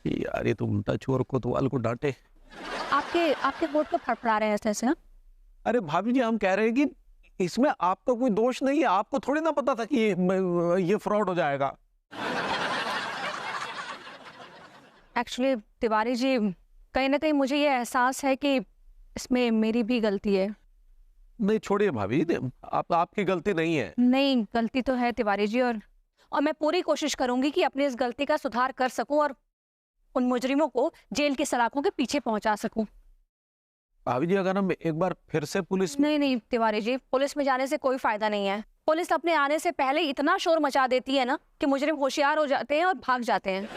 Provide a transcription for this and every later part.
यार ये तो उल्टा चोर कोतवाल को डांटे। आपके आपके होंठ को फड़फड़ा रहे हैं ऐसे ऐसे। हाँ? अरे भाभी जी, हम कह रहे हैं कि इसमें आपका कोई दोष नहीं है। आपको थोड़ी ना पता था कि ये फ्रॉड हो जाएगा। एक्चुअली तिवारी जी, कहीं ना कहीं मुझे ये एहसास है कि इसमें मेरी भी गलती है। नहीं छोड़िए भाभी, आपकी गलती नहीं है। नहीं, गलती तो है तिवारी जी, और मैं पूरी कोशिश करूंगी कि अपनी इस गलती का सुधार कर सकूं और उन मुजरिमों को जेल की सलाखों के पीछे पहुंचा सकूं। भाभी जी, अगर हम एक बार फिर से पुलिस नहीं नहीं तिवारी जी, पुलिस में जाने से कोई फायदा नहीं है। पुलिस अपने आने से पहले इतना शोर मचा देती है ना कि मुजरिम होशियार हो जाते हैं और भाग जाते हैं।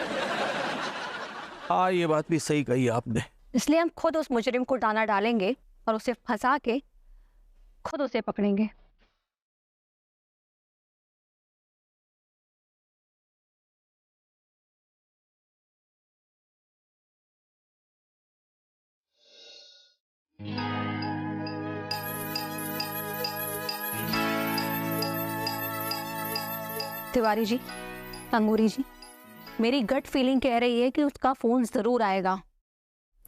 हाँ, ये बात भी सही कही आपने। इसलिए हम खुद उस मुजरिम को दाना डालेंगे और उसे फंसा के खुद उसे पकड़ेंगे। तिवारी जी, अंगूरी जी, मेरी गट फीलिंग कह रही है कि उसका फोन जरूर आएगा।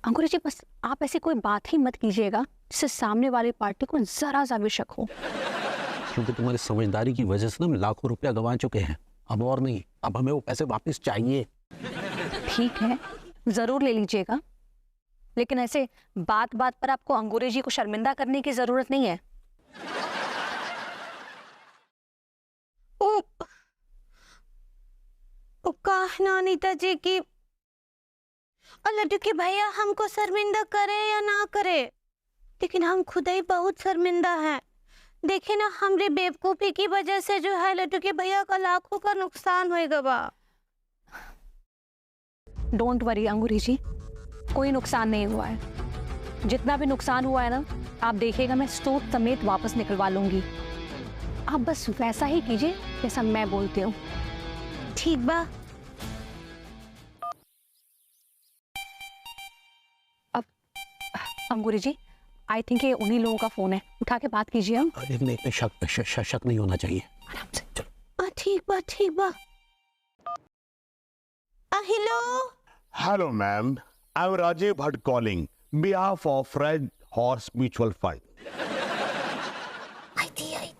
अंगूरी जी, बस आप ऐसी कोई बात ही मत कीजिएगा जिससे सामने वाली पार्टी को जरा सा भी शक हो। क्योंकि तुम्हारी समझदारी की वजह से ना हम लाखों रुपया गंवा चुके हैं। अब और नहीं, अब हमें वो पैसे वापस चाहिए। ठीक है, जरूर ले लीजिएगा, लेकिन ऐसे बात बात पर आपको अंगूरी जी को शर्मिंदा करने की जरूरत नहीं है। कहना अनीता जी की और लड्डू के भैया हमको शर्मिंदा करे या ना करे, लेकिन हम खुद ही बहुत शर्मिंदा हैं। देखे ना, हमारी बेवकूफी की वजह से जो है लड्डू के भैया का लाखों का नुकसान होएगा बा। डोंट वरी अंगूरी जी, कोई नुकसान नहीं हुआ है। जितना भी नुकसान हुआ है ना, आप देखिएगा मैं स्टोर समेत वापस निकलवा लूंगी। आप बस वैसा ही कीजिए जैसा मैं बोलती हूँ। ठीक बा। अब अंगूरी जी, आई थिंक ये उन्हीं लोगों का फोन है, उठा के बात कीजिए। हम इतने शक नहीं होना चाहिए। आराम से चलो। ठीक बा, ठीक बा। Hello hello ma'am, I am Rajiv Bhatt calling behalf of Red Horse mutual fund. आई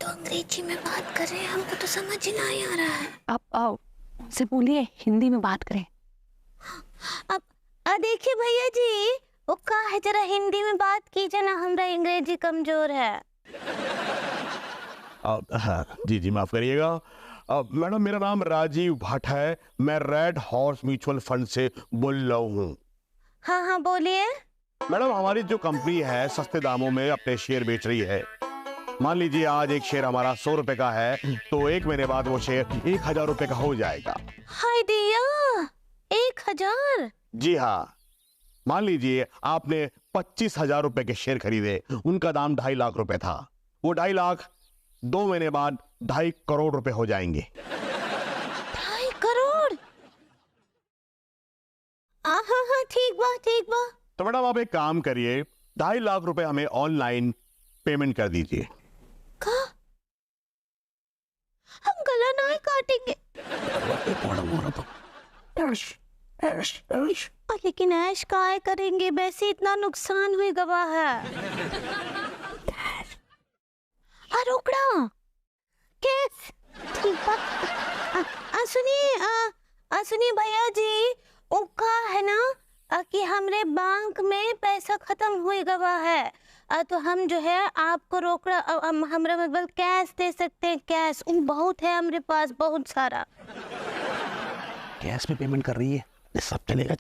तो अंग्रेजी में बात कर रहे हैं, हमको तो समझ ही नहीं आ रहा है। आप उनसे बोलिए हिंदी में बात करें। अब देखिए भैया जी, वो का है, जरा हिंदी में बात कीजिए ना, हमारा अंग्रेजी कमजोर है। हाँ जी, माफ करिएगा मैडम, मेरा नाम राजीव भट्ट है, मैं रेड हॉर्स म्यूचुअल फंड से बोल रहा हूँ। हाँ बोलिए। मैडम, हमारी जो कंपनी है सस्ते दामों में अपने शेयर बेच रही है। मान लीजिए आज एक शेयर हमारा 100 रुपए का है, तो एक महीने बाद वो शेयर 1000 रुपए का हो जाएगा। हाय दिया, 1000? जी हाँ। मान लीजिए आपने 25,000 रुपए के शेयर खरीदे, उनका दाम 2.5 लाख रुपए था। वो 2.5 लाख 2 महीने बाद 2.5 करोड़ रुपए हो जाएंगे। 2.5 करोड़? हाँ ठीक बा, ठीक बा। तो मैडम आप एक काम करिए, 2.5 लाख रुपए हमें ऑनलाइन पेमेंट कर दीजिए। हम गला नहीं काटेंगे। लेकिन ऐश काय करेंगे, वैसे इतना नुकसान हुई गवा है। रोकड़ा कैस? ठीक बात। सुनिए भैया जी, उका है ना कि हमरे बैंक में पैसा खत्म हुई गवा है, तो हम जो है आपको रोकड़ा हमरा मतलब कैश दे सकते हैं। कैश बहुत है हमारे पास, बहुत सारा। कैश में पेमेंट कर रही है, सब चलेगा।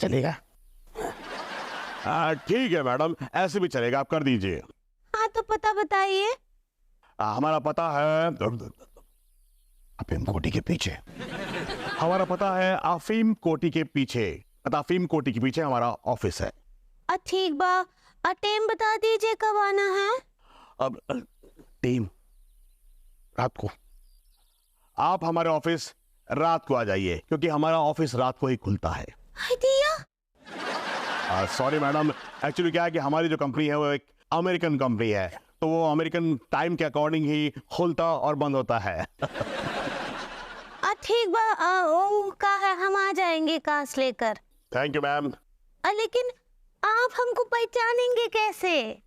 ठीक है मैडम, ऐसे भी चलेगा, आप कर दीजिए। हाँ तो पता बताइए। हमारा पता है अफीम कोटी के पीछे। हमारा पता है अफीम कोटी के पीछे। अफीम कोटी के पीछे हमारा ऑफिस है। ठीक बा, टाइम बता दीजिए कब आना है। अब टीम रात को आप हमारे ऑफिस रात को आ जाइए, क्योंकि हमारा ऑफिस रात को ही खुलता है। सॉरी मैडम, एक्चुअली क्या है कि हमारी जो कंपनी है वो एक अमेरिकन कंपनी है, तो वो अमेरिकन टाइम के अकॉर्डिंग ही खुलता और बंद होता है। ठीक बा, का है, हम आ जाएंगे काश लेकर। Thank you ma'am. लेकिन आप हमको पहचानेंगे कैसे?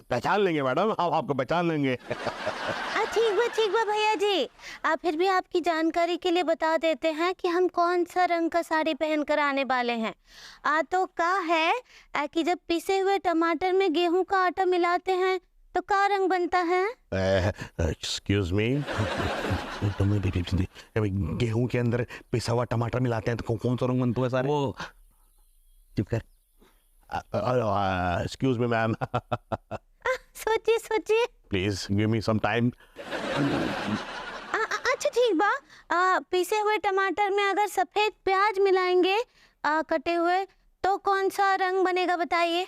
पहचान लेंगे मैडम, हम आपको पहचान लेंगे। ठीक बा भैया जी। फिर भी आपकी जानकारी के लिए बता देते हैं कि हम कौन सा रंग का साड़ी पहन कर आने वाले हैं। तो क्या है कि जब पिसे हुए टमाटर में गेहूं का आटा मिलाते हैं तो क्या रंग बनता है? एक्सक्यूज मी, गेहूं के अंदर पिसा हुआ टमाटर मिलाते हैं तो कौन सा रंग बनता है सारे? वो चुप कर। एक्सक्यूज मी मैम, सोचिए please give me some time. अच्छा ठीक बा। पिसे हुए टमाटर में अगर सफेद प्याज मिलाएंगे कटे हुए तो कौन सा रंग बनेगा बताइए?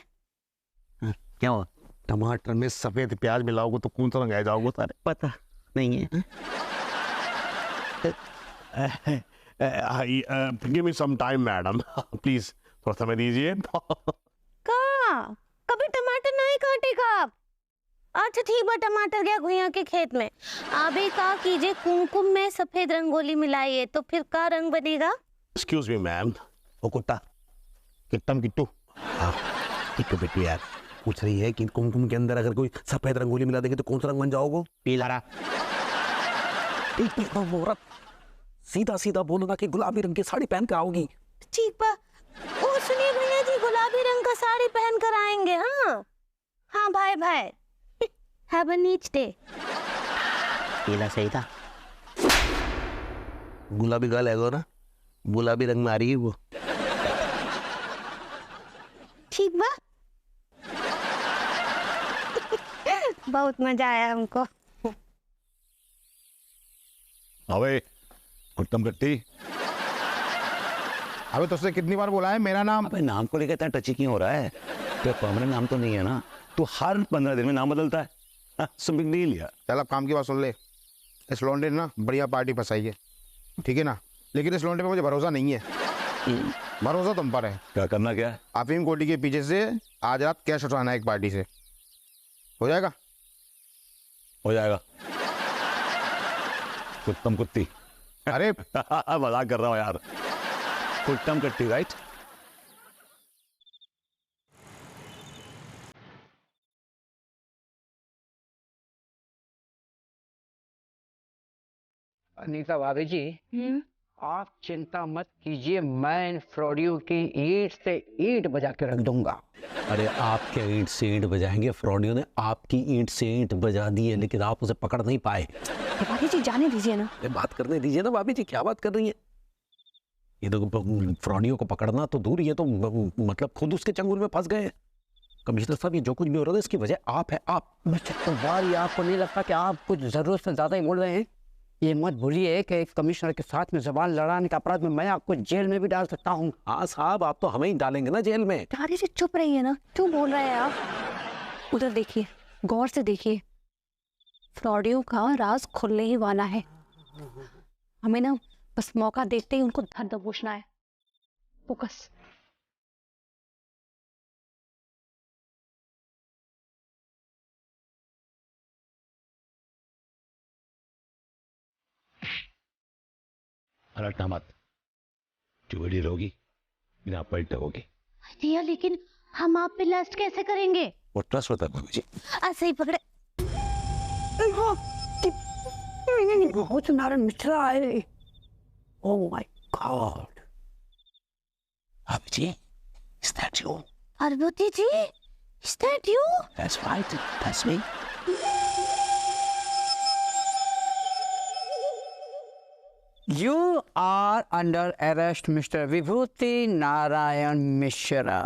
क्या हुआ? टमाटर में सफेद प्याज मिलाओगे तो कौन सा रंग आ जाओगे सारे? पता नहीं है। Give me some time madam, please थोड़ा समय दीजिए। कभी टमाटर नहीं काटेगा आप? अच्छा ठीक बा, टमाटर गया घुइयां के खेत में। अभी क्या कीजिए, कुमकुम में सफेद रंगोली मिलाइए तो फिर क्या रंग बनेगा? Excuse me ma'am. ओ कुत्ता, किट्टू, किट्टू बिट्टू यार पूछ रही है कि कुमकुम के अंदर अगर कोई सफेद रंगोली मिला देगी तो कौन सा रंग बन जाओगे? पीला। सीधा सीधा बोलो ना कि गुलाबी रंग की साड़ी पहन कर आओगी। ठीक बा। ओ सुनिए भैया जी, गुलाबी रंग का साड़ी पहन कर आएंगे। हाँ भाई हैव अ नीच डे। पीला सही था। गुलाबी गाल है ना, गुलाबी रंग में आ रही है वो। ठीक बा। बहुत मजा आया हमको। अबे उत्तम कट्टी, अबे तुझसे कितनी बार बोला है मेरा नाम? अबे नाम को लेकर इतना टची क्यों हो रहा है? तो परमानेंट नाम तो नहीं है ना, तू हर 15 दिन में नाम बदलता है। सो बिग डील यार। चल अब काम की बात सुन ले। इस लौंडे ने ना बढ़िया पार्टी फंसाई है, ठीक है ना? लेकिन इस लौंडे पे मुझे भरोसा नहीं है। भरोसा तुम पर है। क्या करना क्या है? अफीम कोटी के पीछे से आज रात कैश उठाना है एक पार्टी से। हो जाएगा? हो जाएगा। कुत्तम कुत्ती। अरे मजाक कर रहा हूँ यार। कुत्तम कट्टी राइट? अनीता भाभी जी, आप चिंता मत कीजिए, मैं इन फ्रॉडियों की ईंट से ईंट बजा के रख दूंगा। अरे आपके ईंट से ईंट बजाएंगे? फ्रॉडियो ने आपकी ईंट से ईंट बजा दी है लेकिन आप उसे पकड़ नहीं पाए। भाभी जी जाने दीजिए ना। बात करने दीजिए ना भाभी जी, क्या बात कर रही है? ये तो फ्रॉडियो को पकड़ना तो दूर, ये तो मतलब खुद उसके चंगुल में फंस गए। कमिश्नर साहब, ये जो कुछ भी हो रहा है इसकी वजह आप है। आप तो बार ये आपको नहीं लगता कि आप कुछ जरूरत से ज्यादा ही बोल रहे हैं? ये मत भूलिए कि एक कमिश्नर के साथ में जबान लड़ाने के अपराध में मैं आपको जेल में भी डाल सकता हूँ। हाँ साहब, आप तो हमें ही डालेंगे ना जेल में। भाभी जी चुप रहिए ना, क्यों बोल रहे हैं आप? उधर देखिए, गौर से देखिए, फ्रॉडियो का राज खुलने ही वाला है। हमें ना बस मौका देखते ही उनको धर दबोचना है। फोकस। पलटना मत, चोरी होगी बिना पलटे होगी। भैया लेकिन हम आप पे लास्ट कैसे करेंगे? वो ट्रस्ट होता है भाभी जी। सही पकड़े। बहुत नारायण मिश्रा है। Oh my God. भाभी जी, is that you? Parvati ji, is that you? That's right, that's me. You are under arrest, Mr. Vibhuti Narayan Mishra.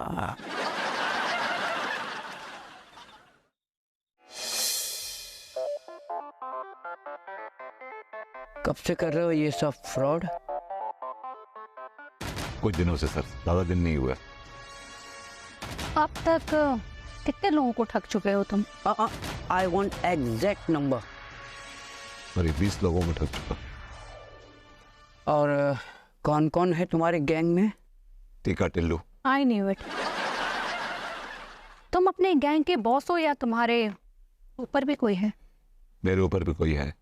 कब से कर रहे हो ये सब फ्रॉड? कुछ दिनों से सर, ज्यादा दिन नहीं हुआ। अब तक कितने लोगों को ठग चुके हो तुम? I want exact number. करीब 20 लोगों को ठग चुका। और कौन कौन है तुम्हारे गैंग में? टीका टिल्लू। I knew it. तुम अपने गैंग के बॉस हो या तुम्हारे ऊपर भी कोई है? मेरे ऊपर भी कोई है।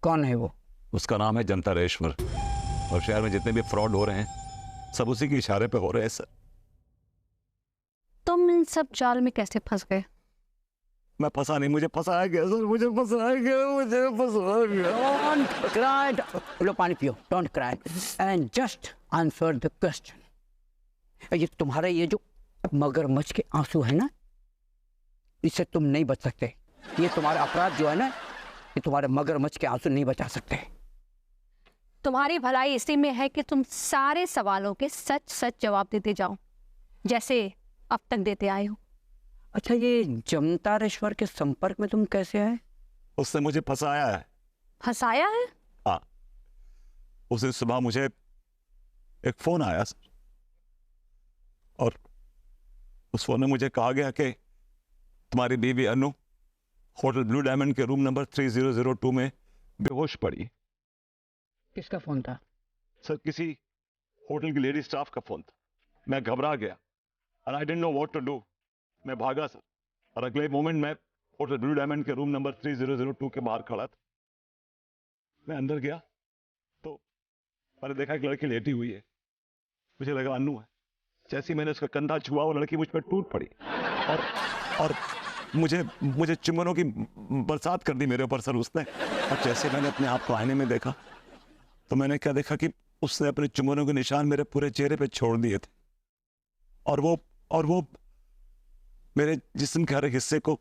कौन है वो? उसका नाम है जनता रेश्वर। और शहर में जितने भी फ्रॉड हो रहे हैं सब उसी के इशारे पे हो रहे हैं सर। तुम इन सब जाल में कैसे फंस गए? मैं फंसा नहीं, मुझे फंसाया गया सर, मुझे फंसाया गया, मुझे फंसाया गया। Don't cry. लो पानी पियो, don't cry and just answer the question. ये तुम्हारे ये जो मगरमच्छ के आंसू है ना, इससे तुम नहीं बच सकते। ये तुम्हारा अपराध जो है ना, ये तुम्हारे मगरमच्छ के आंसू नहीं बचा सकते। तुम्हारी भलाई इसी में है कि तुम सारे सवालों के सच सच जवाब देते जाओ, जैसे अब तक देते आए हो। अच्छा, ये जमतारेश्वर के संपर्क में तुम कैसे आए? उसने मुझे फंसाया है। फंसाया है? हाँ, उस दिन सुबह मुझे एक फोन आया सर, और उस फोन में मुझे कहा गया कि तुम्हारी बीवी अनु होटल ब्लू डायमंड के रूम नंबर 3002 में बेहोश पड़ी। किसका फोन था? सर, किसी होटल की लेडी स्टाफ का फोन था। मैं घबरा गया और I didn't know what to do. मैं भागा सर, और अगले मोमेंट मैं होटल ब्लू डायमंड के रूम नंबर 3002 के बाहर खड़ा था। मैं अंदर गया तो मैंने देखा एक लड़की लेटी हुई है। मुझे लगा अनु है। जैसे ही मैंने उसका कंधा छुआ, वो लड़की मुझ पर टूट पड़ी और मुझे चुम्बनों की बरसात कर दी मेरे ऊपर सर उसने। और जैसे मैंने अपने आप को आईने में देखा तो मैंने क्या देखा कि उसने अपने चुम्बनों के निशान मेरे पूरे चेहरे पे छोड़ दिए थे, और वो मेरे जिस्म के हर एक हिस्से को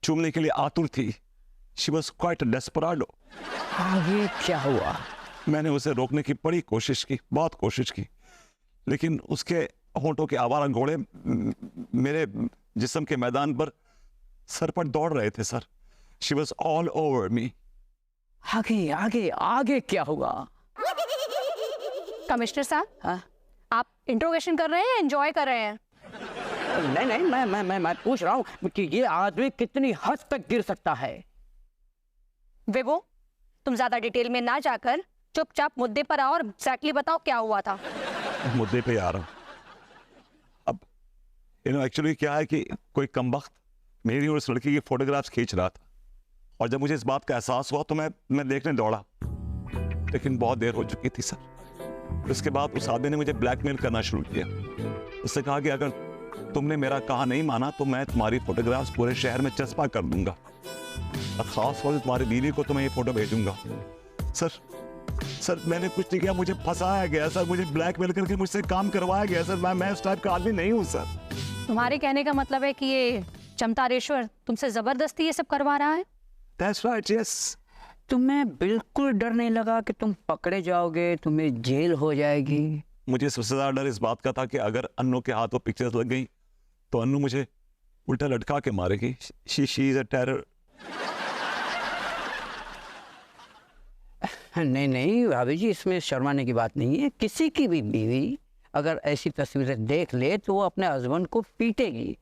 चूमने के लिए आतुर थी। She was quite a desperado. आगे क्या हुआ? मैंने उसे रोकने की बड़ी कोशिश की, बहुत कोशिश की, लेकिन उसके होंठों के आवारा घोड़े मेरे जिस्म के मैदान पर सर पर दौड़ रहे थे sir. She was all over me. आगे आगे आगे क्या हुआ? कमिश्नर साहब, हाँ? आप इंट्रोगेशन कर रहे हैं, एंजॉय कर रहे हैं? नहीं, मैं पूछ रहा हूँ कि ये आदमी कितनी हद तक गिर सकता है। विभू, तुम ज्यादा डिटेल में ना जाकर चुपचाप मुद्दे पर आओ और एग्जैक्टली बताओ क्या हुआ था। मुद्दे पे आ रहा हूँ। अब एक्चुअली क्या है कि कोई कमबख्त मेरी और उस लड़की की फोटोग्राफ्स खींच रहा था, और जब मुझे इस बात का एहसास हुआ तो मैं देखने दौड़ा, लेकिन बहुत देर हो चुकी थी सर। उसके बाद उस आदमी ने मुझे ब्लैकमेल करना शुरू किया। उसने कहा कि अगर तुमने मेरा कहा नहीं माना तो मैं तुम्हारी फोटोग्राफ्स पूरे शहर में चस्पा कर दूंगा, और खास तौर से तुम्हारी बीवी को तो मैं ये फोटो भेजूंगा। सर मैंने कुछ नहीं किया, मुझे फंसाया गया सर, मुझे ब्लैकमेल करके मुझसे काम करवाया गया सर। मैं उस टाइप का आदमी नहीं हूँ सर। तुम्हारे कहने का मतलब है कि ये चमतारेश्वर तुमसे जबरदस्ती ये सब करवा रहा है? That's right, yes. तुम्हें बिल्कुल डर नहीं लगा कि तुम पकड़े जाओगे, तुम्हें जेल हो जाएगी? मुझे सबसे ज्यादा डर इस बात का था कि अगर अन्नू के हाथों पिक्चर्स लग गई तो अन्नू मुझे उल्टा लटका के मारेगी। She is a terror. नहीं भाभी जी, इसमें शर्माने की बात नहीं है। किसी की भी बीवी अगर ऐसी तस्वीरें देख ले तो वो अपने हस्बैंड को पीटेगी।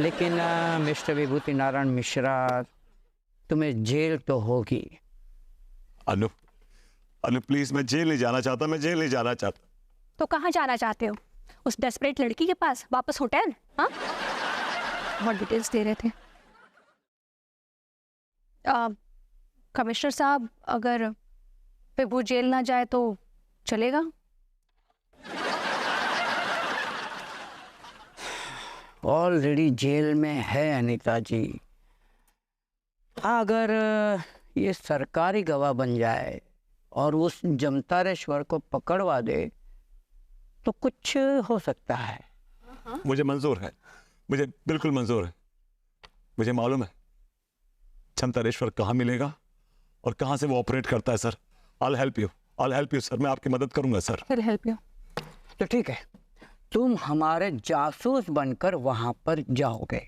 लेकिन मिस्टर विभूति नारायण मिश्रा, तुम्हें जेल तो होगी। अनु प्लीज, मैं जेल नहीं जाना चाहता, मैं जेल नहीं जाना चाहता। तो कहाँ जाना चाहते हो? उस डेस्परेट लड़की के पास, वापस होटल? हाँ, बहुत डिटेल्स दे रहे थे। कमिश्नर साहब, अगर विभू जेल ना जाए तो चलेगा? ऑलरेडी जेल में है अनीता जी। अगर ये सरकारी गवाह बन जाए और उस जमतारेश्वर को पकड़वा दे तो कुछ हो सकता है। मुझे मंजूर है, मुझे बिल्कुल मंजूर है। मुझे मालूम है जमतारेश्वर कहाँ मिलेगा और कहाँ से वो ऑपरेट करता है sir. I'll help you sir, मैं आपकी मदद करूंगा सर। फिर हेल्प यू। तो ठीक है, तुम हमारे जासूस बनकर वहां पर जाओगे।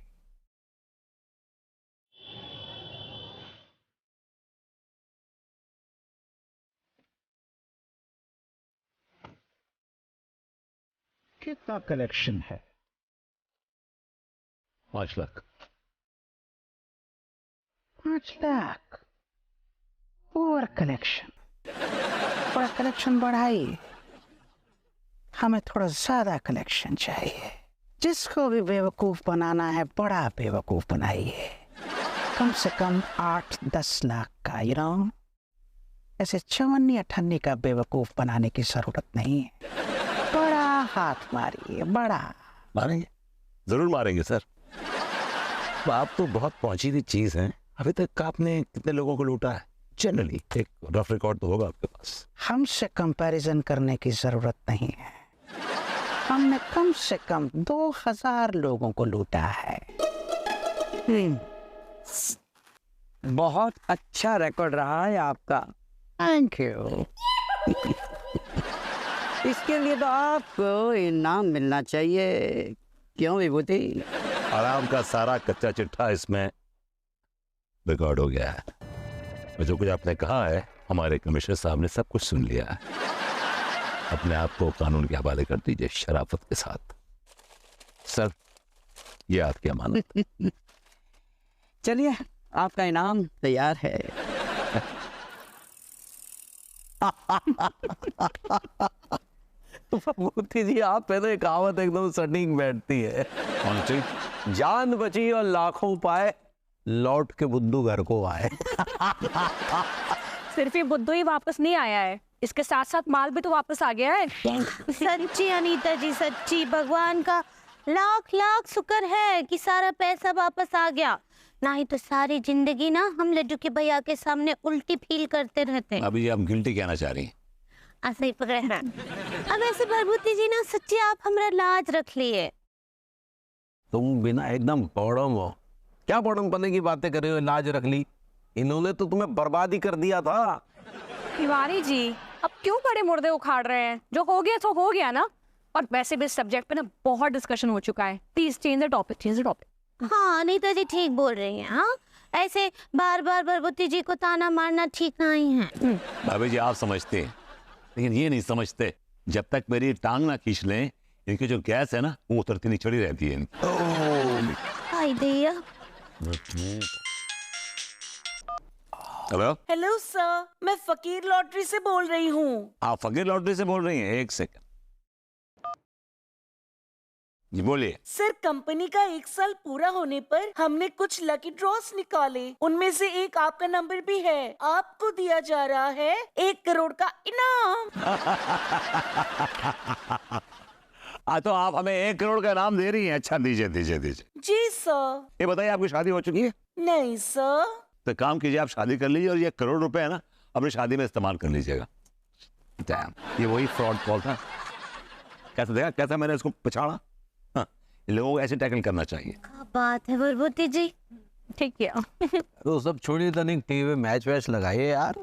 कितना कलेक्शन है? 5 लाख। 5 लाख? Over collection. थोड़ा कलेक्शन बढ़ाइए, हमें थोड़ा ज्यादा कलेक्शन चाहिए। जिसको भी बेवकूफ बनाना है बड़ा बेवकूफ बनाइए। कम से कम 8-10 लाख का, ऐसे चवन्नी अठन्नी का बेवकूफ बनाने की जरूरत नहीं है। बड़ा हाथ मारिए, बड़ा। मारेंगे, जरूर मारेंगे सर। आप तो बहुत पहुंची हुई चीज है। अभी तक आपने कितने लोगों को लूटा है? जनरली एक रफ रिकॉर्ड तो होगा आपके पास। हमसे कंपैरिजन करने की जरूरत नहीं है। हमने कम से कम 2000 लोगों को लूटा है। बहुत अच्छा रिकॉर्ड रहा है आपका। Thank you. इसके लिए तो आपको इनाम मिलना चाहिए, क्यों विभूति? आराम का सारा कच्चा चिट्ठा इसमें रिकॉर्ड हो गया है। और जो कुछ आपने कहा है हमारे कमिश्नर साहब ने सब कुछ सुन लिया है। अपने आप को कानून के हवाले कर दीजिए शराफत के साथ। सर, ये आपकी अमानत। चलिए, आपका इनाम तैयार है। मोती जी, आप पे तो एक कहावत एकदम सटीक बैठती है। कौन सी? जान बची और लाखों पाए, लौट के बुद्धू घर को आए। सिर्फ ये बुद्धू ही वापस नहीं आया है, इसके साथ साथ माल भी तो वापस आ गया है। सच्ची अनीता जी, सच्ची। भगवान का लाख लाख शुक्र है कि सारा पैसा वापस आ गया, नहीं तो सारी जिंदगी ना हम लड्डू के भैया के सामने उल्टी फील करते रहते। अभी आप गिल्टी कहना चाह रही हैं? ऐसे ही पकड़े हैं। अब ऐसे भरभूति जी ना, सच्ची आप हमारा लाज रख लिए। तुम बिना एकदम बॉडम हो। क्या बॉडम बनने की बातें कर रहे हो? लाज रख ली? इन्होंने तो तुम्हें बर्बाद ही कर दिया था। तिवारी जी, अब क्यों बड़े मुर्दे उखाड़ रहे हैं? जो हो गया तो हो गया ना। और वैसे भी इस सब्जेक्ट पे ना बहुत डिस्कशन हो चुका है। Please change the topic, change the topic. हाँ अनीता जी ठीक बोल रही हैं। हाँ, ऐसे बार बार भरभूति जी को ताना मारना ठीक नहीं है। भाभी जी, आप समझते हैं, लेकिन ये नहीं समझते, जब तक मेरी टांग ना खींच लें, इनकी जो गैस है ना वो उतरती नहीं चढ़ी रहती है। हाय दैया। हेलो हेलो सर, मैं फकीर लॉटरी से बोल रही हूँ। आप फकीर लॉटरी से बोल रही हैं? एक सेकंड जी, बोलिए। सर, कंपनी का 1 साल पूरा होने पर हमने कुछ लकी ड्रॉस निकाले, उनमें से एक आपका नंबर भी है। आपको दिया जा रहा है 1 करोड़ का इनाम। तो आप हमें 1 करोड़ का इनाम दे रही हैं? अच्छा, दीजिए दीजिए दीजिए। जी सर। ये बताइए, आपकी शादी हो चुकी है? नहीं सर। तो काम कीजिए, आप शादी कर लीजिए और ये 1 करोड़ रुपए है ना अपनी शादी में इस्तेमाल कर लीजिएगा। ये वही फ्रॉड कॉल था। कैसा देखा, कैसा मैंने इसको पछाड़ा? हाँ, इन लोगों को ऐसे टैकल करना चाहिए। क्या बात है भरभूति जी। ठीक किया। तो सब छोड़िए, तो नहीं टीवी में मैच वैच लगाइए यार।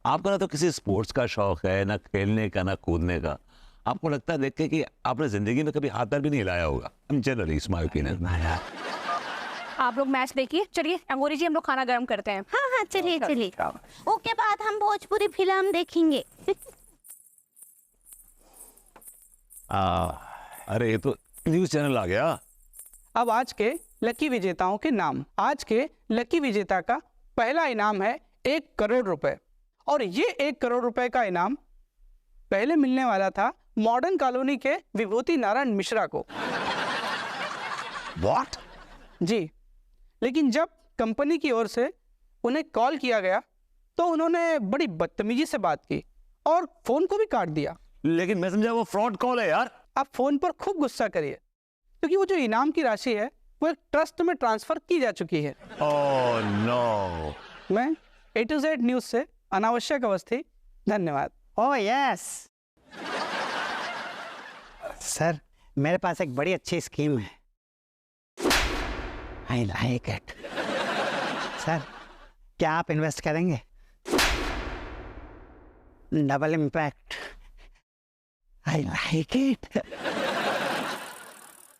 आपको ना तो किसी स्पोर्ट्स का शौक है, ना खेलने का, ना कूदने का। आपको लगता है देख के कि आपने जिंदगी में कभी हाथ पैर भी नहीं हिलाया होगा। Generally it's my opinion. आप लोग मैच देखिए। चलिए अंगूरी जी, हम लोग खाना गर्म करते हैं। हाँ हाँ, चलिए चलिए। उसके बाद हम भोजपुरी फिल्म देखेंगे। अरे ये तो न्यूज चैनल आ गया। अब आज के लकी विजेताओं के नाम। आज के लकी विजेता का पहला इनाम है 1 करोड़ रुपए। और ये 1 करोड़ रुपए का इनाम पहले मिलने वाला था मॉडर्न कॉलोनी के विभूति नारायण मिश्रा को। व्हाट? जी, लेकिन जब कंपनी की ओर से उन्हें कॉल किया गया तो उन्होंने बड़ी बदतमीजी से बात की और फोन को भी काट दिया। लेकिन मैं समझा वो फ्रॉड कॉल है यार। आप फोन पर खूब गुस्सा करिए, क्योंकि वो जो इनाम की राशि है वो एक ट्रस्ट में ट्रांसफर की जा चुकी है। Oh no. मैं A to Z न्यूज से अनावश्यक अवस्थी, धन्यवाद। ओह यस सर, मेरे पास एक बड़ी अच्छी स्कीम है। I like it. सर, क्या आप इन्वेस्ट करेंगे? Double impact. I like it.